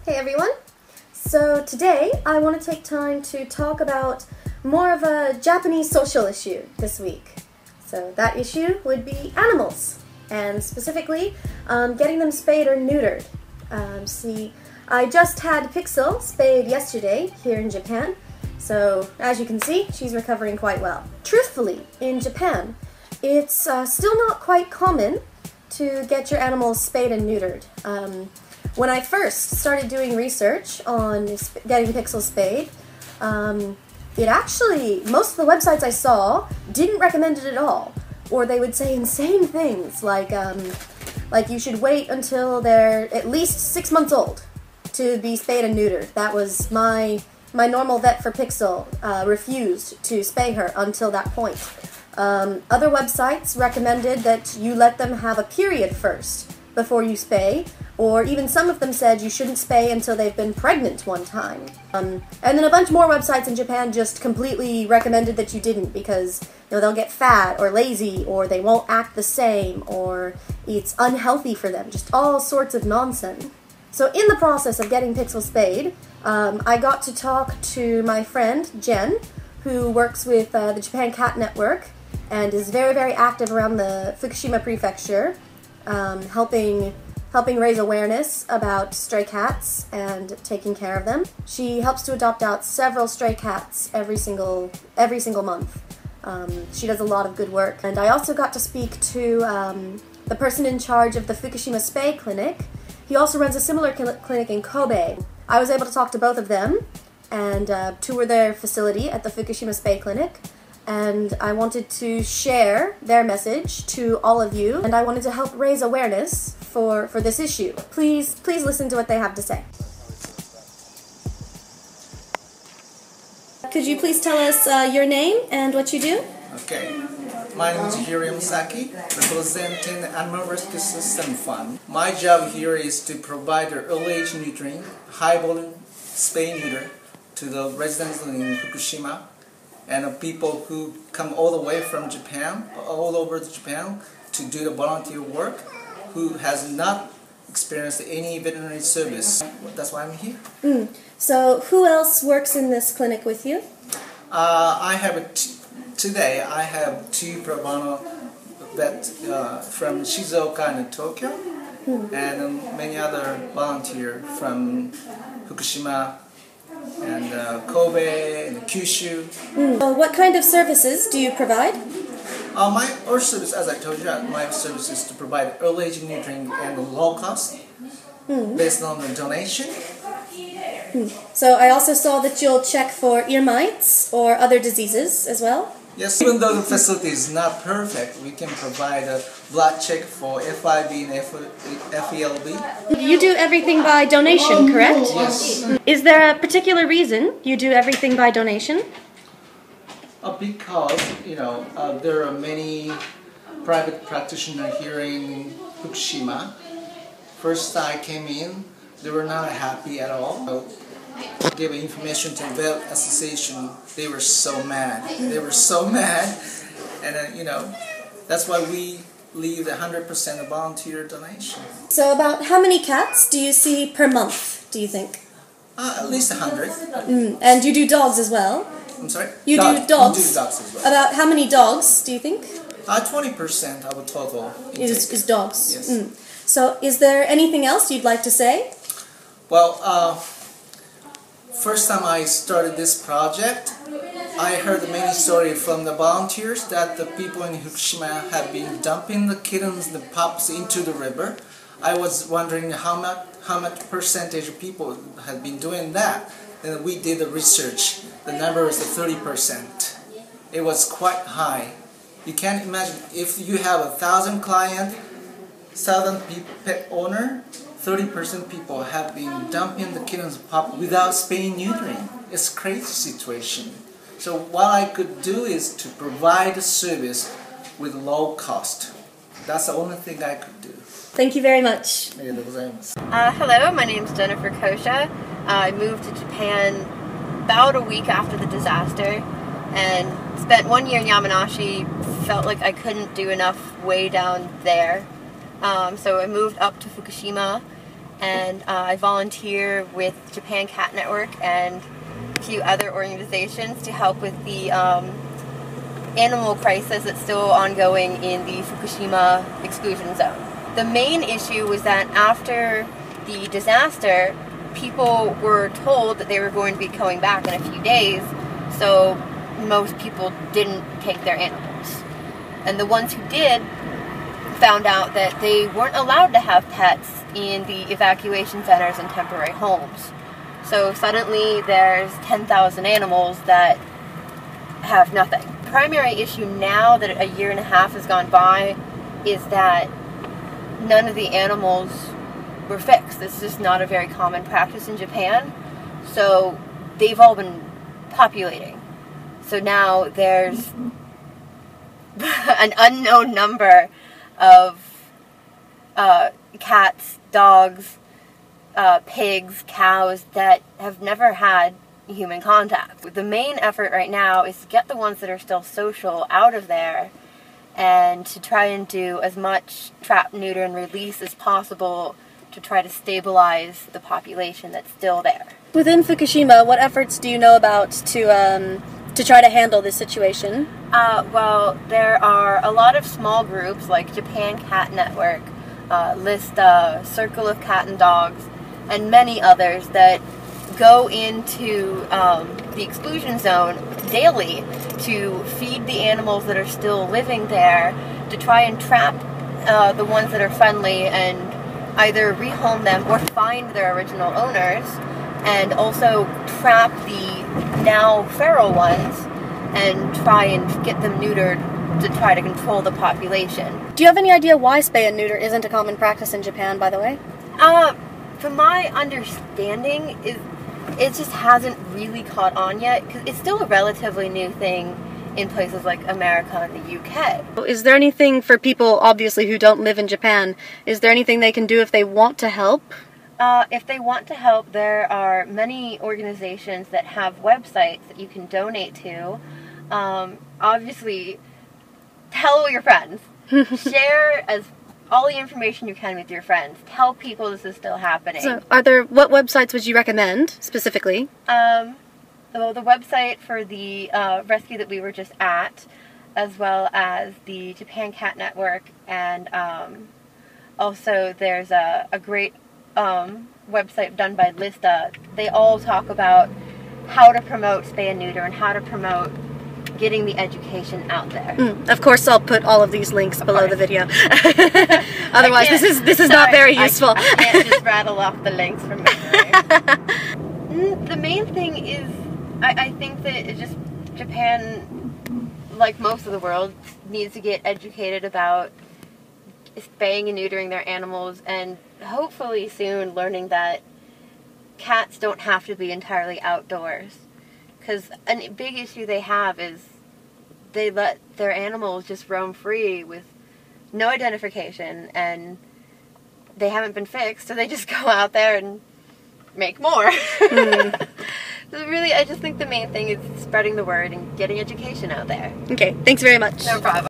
Hey everyone! So today I want to take time to talk about more of a Japanese social issue this week. So that issue would be animals, and specifically getting them spayed or neutered. See, I just had Pixel spayed yesterday here in Japan, so as you can see, she's recovering quite well. Truthfully, in Japan, it's still not quite common to get your animals spayed and neutered. When I first started doing research on getting Pixel spayed, it actually, most of the websites I saw didn't recommend it at all, or they would say insane things like you should wait until they're at least 6 months old to be spayed and neutered. That was my normal vet for Pixel refused to spay her until that point. Other websites recommended that you let them have a period first before you spay, or even some of them said you shouldn't spay until they've been pregnant one time. And then a bunch more websites in Japan just completely recommended that you didn't because they'll get fat or lazy, or they won't act the same, or it's unhealthy for them, just all sorts of nonsense. So in the process of getting Pixel spayed, I got to talk to my friend Jen, who works with the Japan Cat Network and is very, very active around the Fukushima prefecture, helping raise awareness about stray cats and taking care of them. She helps to adopt out several stray cats every single month. She does a lot of good work. And I also got to speak to the person in charge of the Fukushima Spay clinic. He also runs a similar clinic in Kobe. I was able to talk to both of them and tour their facility at the Fukushima Spay clinic. And I wanted to share their message to all of you, and I wanted to help raise awareness for this issue. Please listen to what they have to say. Could you please tell us your name and what you do? Okay. My name is Hiro Saki, representing the Animal Rescue System Fund. My job here is to provide early age neutering, high volume spay neuter to the residents in Fukushima and people who come all the way from Japan, all over Japan, to do the volunteer work, who has not experienced any veterinary service. That's why I'm here. So who else works in this clinic with you? Today I have two pro bono vets from Shizuoka and Tokyo, and many other volunteers from Fukushima and Kobe and Kyushu. What kind of services do you provide? Our service, as I told you, my service is to provide early age neutering and low cost, based on the donation. So I also saw that you'll check for ear mites or other diseases as well? Yes, even though the facility is not perfect, we can provide a blood check for FIV and FELB. You do everything by donation, correct? Yes. Is there a particular reason you do everything by donation? Because, there are many private practitioners here in Fukushima. First I came in, they were not happy at all. I gave information to the Vet Association. They were so mad. They were so mad. And that's why we leave 100% volunteer donation. So about how many cats do you see per month, do you think? At least 100. And you do dogs as well? I'm sorry? You do dogs? We do dogs as well. About how many dogs, do you think? 20% of the total intake. Is dogs? Yes. So is there anything else you'd like to say? Well, first time I started this project, I heard many stories from the volunteers that the people in Fukushima have been dumping the kittens and the pups into the river. I was wondering how much percentage of people have been doing that. And we did the research. The number is 30%. It was quite high. You can't imagine if you have 1,000 clients, 1,000 pet owner, 30% people have been dumping the kittens and pup without spaying and neutering. It's a crazy situation. So what I could do is to provide a service with low cost. That's the only thing I could do. Thank you very much. Hello, my name is Jennifer Kosha. I moved to Japan about a week after the disaster and spent 1 year in Yamanashi. Felt like I couldn't do enough way down there. So I moved up to Fukushima and I volunteer with Japan Cat Network and a few other organizations to help with the animal crisis that's still ongoing in the Fukushima exclusion zone. The main issue was that after the disaster, people were told that they were going to be coming back in a few days, so most people didn't take their animals. And the ones who did found out that they weren't allowed to have pets in the evacuation centers and temporary homes. So suddenly there's 10,000 animals that have nothing. The primary issue now that a year and a half has gone by is that none of the animals were fixed. This is just not a very common practice in Japan. So they've all been populating. So now there's an unknown number of cats, dogs, pigs, cows that have never had human contact. The main effort right now is to get the ones that are still social out of there and to try and do as much trap, neuter, and release as possible to try to stabilize the population that's still there. Within Fukushima, what efforts do you know about to try to handle this situation? Well, there are a lot of small groups like Japan Cat Network, Lista, Circle of Cat and Dogs, and many others that go into the exclusion zone daily to feed the animals that are still living there, to try and trap the ones that are friendly and either rehome them or find their original owners, and also trap the now feral ones and try and get them neutered to try to control the population. Do you have any idea why spay and neuter isn't a common practice in Japan, by the way? From my understanding, it just hasn't really caught on yet, because it's still a relatively new thing in places like America and the UK. Is there anything for people, obviously, who don't live in Japan, is there anything they can do if they want to help? If they want to help, there are many organizations that have websites that you can donate to. Obviously, tell your friends. Share all the information you can with your friends. Tell people this is still happening. So, what websites would you recommend, specifically? The website for the rescue that we were just at, as well as the Japan Cat Network, and also there's a great website done by Lista. They all talk about how to promote spay and neuter and how to promote getting the education out there. Of course, I'll put all of these links below the video. Otherwise, this is not very useful. I can't just rattle off the links from memory. The main thing is, I think that it's just Japan, like most of the world, needs to get educated about spaying and neutering their animals, and hopefully soon learning that cats don't have to be entirely outdoors. Because a big issue they have is they let their animals just roam free with no identification, and they haven't been fixed, so they just go out there and make more. So really, I just think the main thing is spreading the word and getting education out there. Okay, thanks very much. No problem.